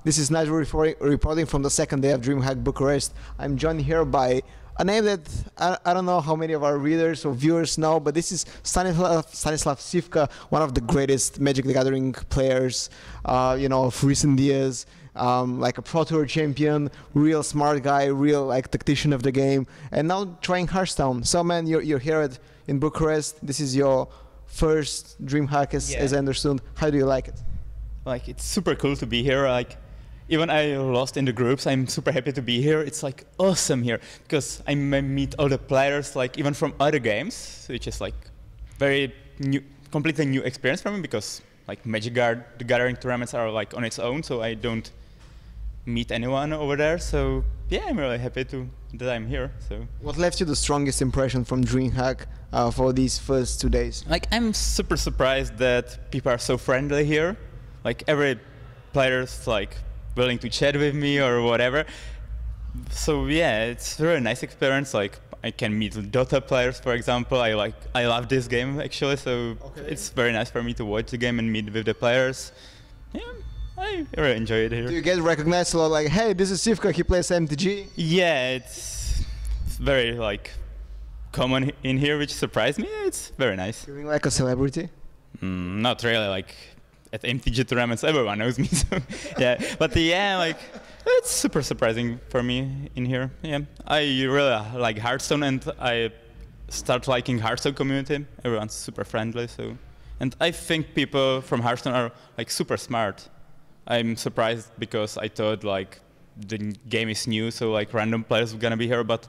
This is Nigel reporting from the second day of DreamHack Bucharest. I'm joined here by a name that I don't know how many of our readers or viewers know, but this is Stanislav Ciffka, one of the greatest Magic the Gathering players, of recent years. Like a Pro Tour champion, real smart guy, real like tactician of the game, and now trying Hearthstone. So man, you're here in Bucharest. This is your first DreamHack, as I understood. How do you like it? Like, it's super cool to be here. Like, even I lost in the groups, I'm super happy to be here. It's like awesome here because I meet all the players, like even from other games, which is like very new, completely new experience for me because like the Gathering tournaments are like on its own, so I don't meet anyone over there. So yeah, I'm really happy that I'm here. So what left you the strongest impression from DreamHack for these first 2 days? Like, I'm super surprised that people are so friendly here. Like, every player's like willing to chat with me or whatever. So yeah, it's a really nice experience. Like, I can meet Dota players, for example. I love this game actually, so it's very nice for me to watch the game and meet with the players. Yeah, I really enjoy it here. Do you get recognized a lot? Like, hey, this is Ciffka. He plays MTG. Yeah, it's very like common in here, which surprised me. It's very nice. Feeling like a celebrity? Not really. Like, at MTG tournaments, everyone knows me. So yeah, but yeah, like it's super surprising for me in here. Yeah, I really like Hearthstone, and I start liking Hearthstone community. Everyone's super friendly. So, and I think people from Hearthstone are like super smart. I'm surprised because I thought like the game is new, so like random players are gonna be here, but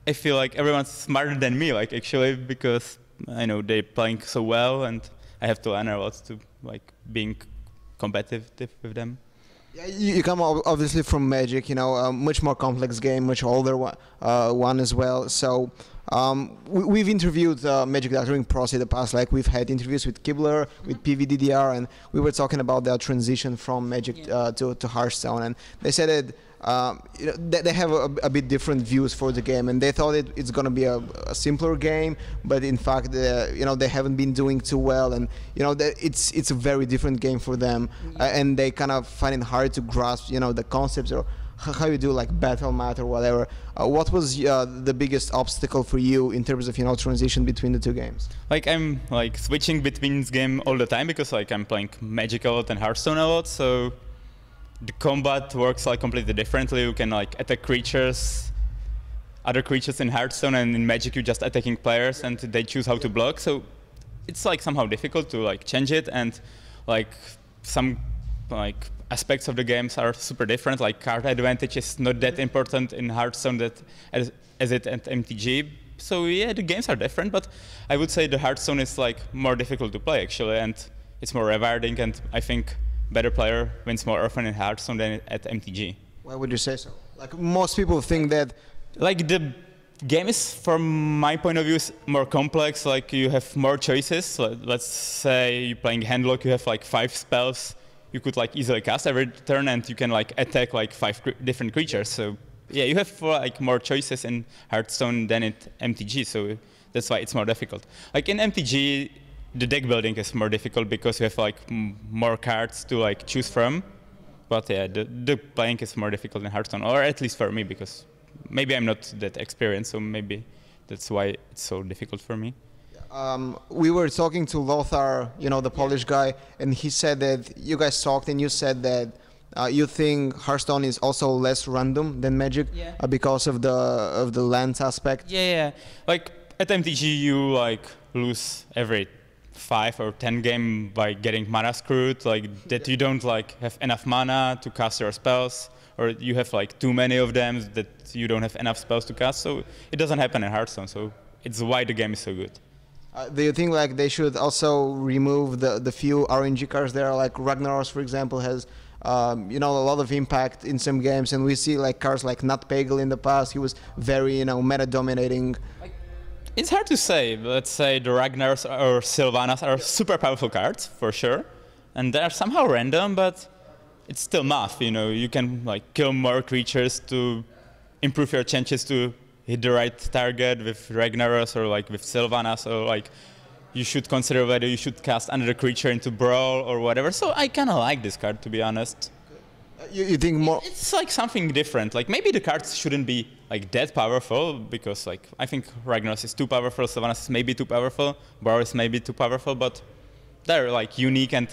I feel like everyone's smarter than me, like actually, because I know they're playing so well, and I have to learn a lot to like being competitive with them. Yeah, you come obviously from Magic, a much more complex game, much older one as well. So we've interviewed Magic the Gathering pros in the past. Like, we've had interviews with Kibler, with PVDDR, and we were talking about their transition from Magic to Hearthstone, and they said that they have a bit different views for the game, and they thought it's going to be a simpler game, but in fact, they haven't been doing too well, and it's a very different game for them, and they kind of find it hard to grasp, the concepts or how you do like battle mat or whatever. What was the biggest obstacle for you in terms of transition between the two games? Like, I'm like switching between this game all the time because like I'm playing Magic a lot and Hearthstone a lot, so the combat works like completely differently. You can like attack other creatures in Hearthstone, and in Magic you're just attacking players and they choose how to block. So it's like somehow difficult to like change it, and like some like aspects of the games are super different. Like, card advantage is not that important in Hearthstone as it at MTG. So yeah, the games are different, but I would say the Hearthstone is like more difficult to play actually, and it's more rewarding, and I think better player wins more often in Hearthstone than at MTG. Why would you say so? Like, most people think that like the game is, from my point of view, is more complex. Like, you have more choices. Let's say you're playing Handlock, you have like 5 spells you could like easily cast every turn, and you can like attack like 5 different creatures. So yeah, you have like more choices in Hearthstone than in MTG. So that's why it's more difficult. Like, in MTG, the deck building is more difficult because you have like more cards to like choose from. But yeah, the playing is more difficult in Hearthstone, or at least for me, because maybe I'm not that experienced, so maybe that's why it's so difficult for me. We were talking to Lothar, the Polish guy, and he said that you guys talked and you said that you think Hearthstone is also less random than Magic because of the lands aspect. Yeah. Like, at MTG you like lose every 5 or 10 game by getting mana screwed, like that you don't like have enough mana to cast your spells, or you have like too many of them that you don't have enough spells to cast. So it doesn't happen in Hearthstone, so it's why the game is so good. Do you think like they should also remove the few RNG cards there, like Ragnaros, for example, has a lot of impact in some games, and we see like cards like Nutpegel in the past. He was very meta dominating. It's hard to say. Let's say the Ragnaros or Sylvanas are super powerful cards for sure, and they're somehow random, but it's still math. You can like kill more creatures to improve your chances to hit the right target with Ragnaros or like with Sylvanas, or like you should consider whether you should cast another creature into Brawl or whatever. So I kind of like this card, to be honest. You think more? It's like something different. Like maybe the cards shouldn't be like that powerful because like I think Ragnaros is too powerful, Sylvanas is maybe too powerful, Brawl is maybe too powerful, but they're like unique and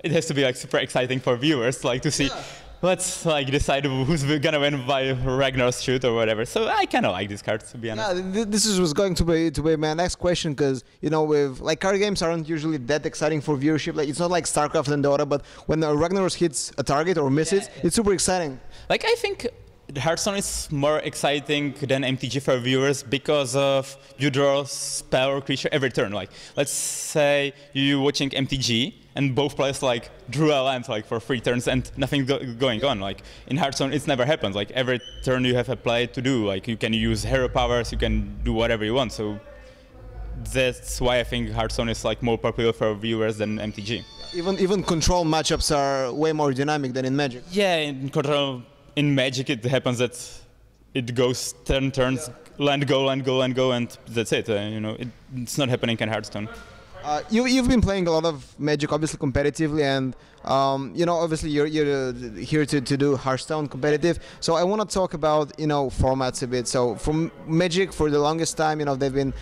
it has to be like super exciting for viewers, like to see. Yeah. Let's like decide who's gonna win by Ragnar's shoot or whatever. So I kind of like these cards, to be honest. Yeah, this was going to be my next question, because you know, with like card games aren't usually that exciting for viewership. Like it's not like StarCraft and Dota, but when Ragnaros hits a target or misses, it's super exciting. Like I think Hearthstone is more exciting than MTG for viewers because of you draw a spell or creature every turn. Like let's say you're watching MTG and both players like drew a land like for 3 turns and nothing going on. Like in Hearthstone, it's never happens. Like every turn you have a play to do. Like you can use hero powers, you can do whatever you want. So that's why I think Hearthstone is like more popular for viewers than MTG. Even control matchups are way more dynamic than in Magic. Yeah, in control. In Magic, it happens that it goes 10 turns, land, go, and that's it. You know, it's not happening in Hearthstone. You've been playing a lot of Magic, obviously competitively, and you know, obviously you're here to do Hearthstone competitive. So I want to talk about, you know, formats a bit. So from Magic, for the longest time, you know, they've been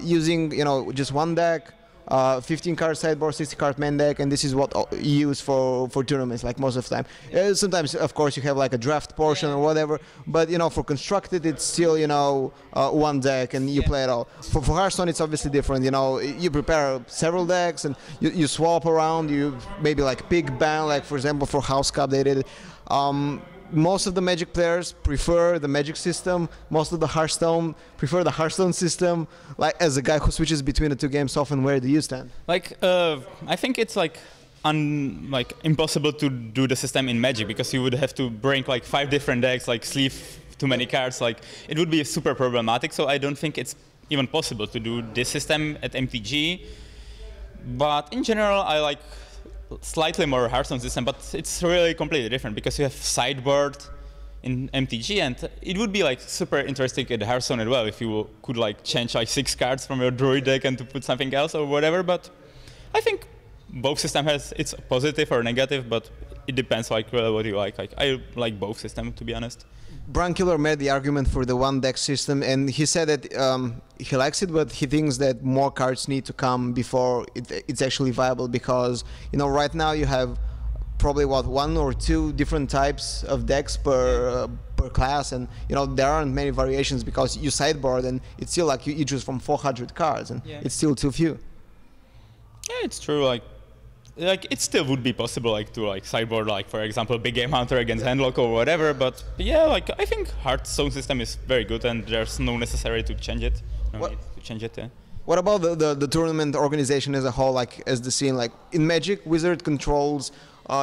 using, you know, just one deck. 15 card sideboard, 60 card main deck, and this is what you use for tournaments, like most of the time. Sometimes, of course, you have like a draft portion or whatever, but you know, for constructed, it's still, you know, one deck and you play it all. For Hearthstone, it's obviously different. You know, you prepare several decks and you swap around. You maybe like pick ban, like for example for House Cup they did it. Most of the Magic players prefer the Magic system. Most of the Hearthstone prefer the Hearthstone system. Like, as a guy who switches between the two games often, where do you stand? Like, I think it's like impossible to do the system in Magic because you would have to bring like 5 different decks, like sleeve too many cards. Like, it would be super problematic. So I don't think it's even possible to do this system at MTG. But in general, I like slightly more Hearthstone system, but it's really completely different because you have sideboard in MTG, and it would be like super interesting at Hearthstone as well if you could like change like 6 cards from your Druid deck and to put something else or whatever. But I think both system has its positive or negative, but it depends like really what you like. Like I like both system, to be honest. Brankiller made the argument for the one deck system, and he said that he likes it, but he thinks that more cards need to come before it's actually viable, because you know right now you have probably 1 or 2 different types of decks per class, and you know there aren't many variations because you sideboard and it's still like you choose from 400 cards, and it's still too few. Yeah, it's true. Like it still would be possible like to like sideboard like for example Big Game Hunter against Handlock or whatever, but yeah, like I think Hearthstone system is very good and there's no necessary to change it. No need to change it. What about the tournament organization as a whole, like as the scene? Like in Magic, Wizard controls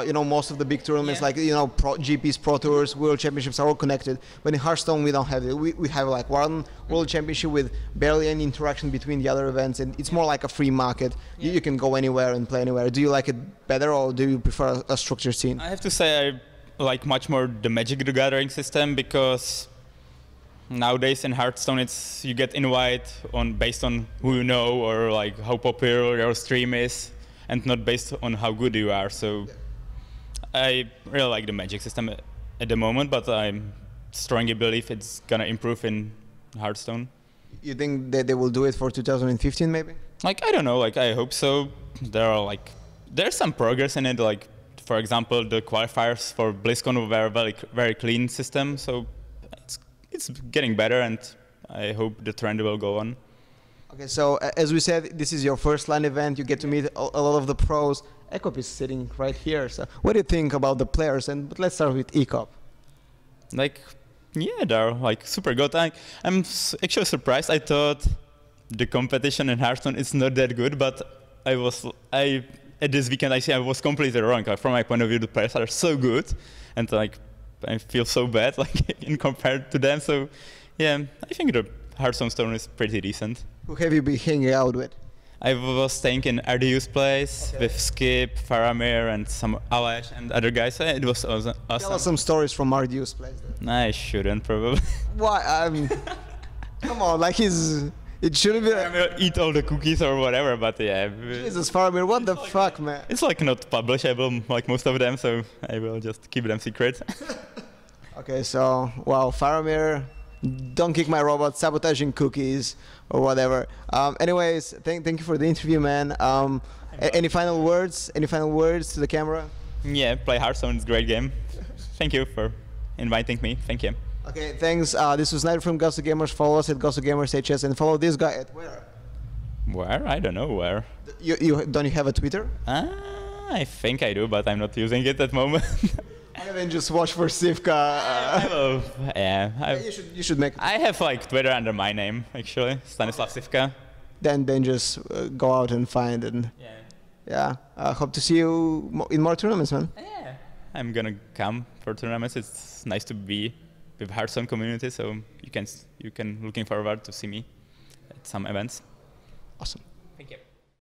you know, most of the big tournaments, like, you know, GPs, Pro Tours, World Championships are all connected. But in Hearthstone, we don't have it. We have like one World Championship with barely any interaction between the other events, and it's more like a free market. You can go anywhere and play anywhere. Do you like it better, or do you prefer a structured scene? I have to say I like much more the Magic the Gathering system, because nowadays in Hearthstone it's you get invite based on who you know or like how popular your stream is, and not based on how good you are. So I really like the Magic system at the moment, but I strongly believe it's gonna improve in Hearthstone. You think that they will do it for 2015 maybe? Like, I don't know, like I hope so. There's some progress in it, like for example the qualifiers for BlizzCon were very clean system, so it's getting better, and I hope the trend will go on. Okay, so as we said, this is your first LAN event. You get to meet a lot of the pros. Ecop is sitting right here. So what do you think about the players? But let's start with Ecop. Like, yeah, they're like super good. I'm actually surprised. I thought the competition in Hearthstone is not that good, but at this weekend I was completely wrong. Like, from my point of view, the players are so good, and like I feel so bad like in compared to them. So yeah, I think the Hearthstone Stone is pretty decent. Who have you been hanging out with? I was staying in Ardiu's place with Skip, Faramir, and some Alash and other guys. It was awesome. Tell us some stories from Ardiu's place. I shouldn't, probably. Why? I mean, come on, like he's It shouldn't be. I'm gonna eat all the cookies or whatever, but yeah. Jesus, Faramir, what the fuck, man? It's like not publishable, like most of them, so I will just keep them secret. Okay, so, wow, Faramir, don't kick my robot, sabotaging cookies or whatever. Anyways, thank you for the interview, man. Any final words? Any final words to the camera? Yeah, play Hearthstone, it's a great game. Thank you for inviting me. Thank you. Okay, thanks. This was Sniper from GosuGamers. Follow us at GosuGamers HS and follow this guy at where? Where? I don't know where. Don't you have a Twitter? I think I do, but I'm not using it at the moment. And then just watch for Ciffka. You should make. I have like Twitter under my name actually, Stanislav Ciffka. Then just go out and find and. Yeah. Hope to see you in more tournaments, man. Yeah. I'm gonna come for tournaments. It's nice to be with Hearthstone community, so you can looking forward to see me at some events. Awesome.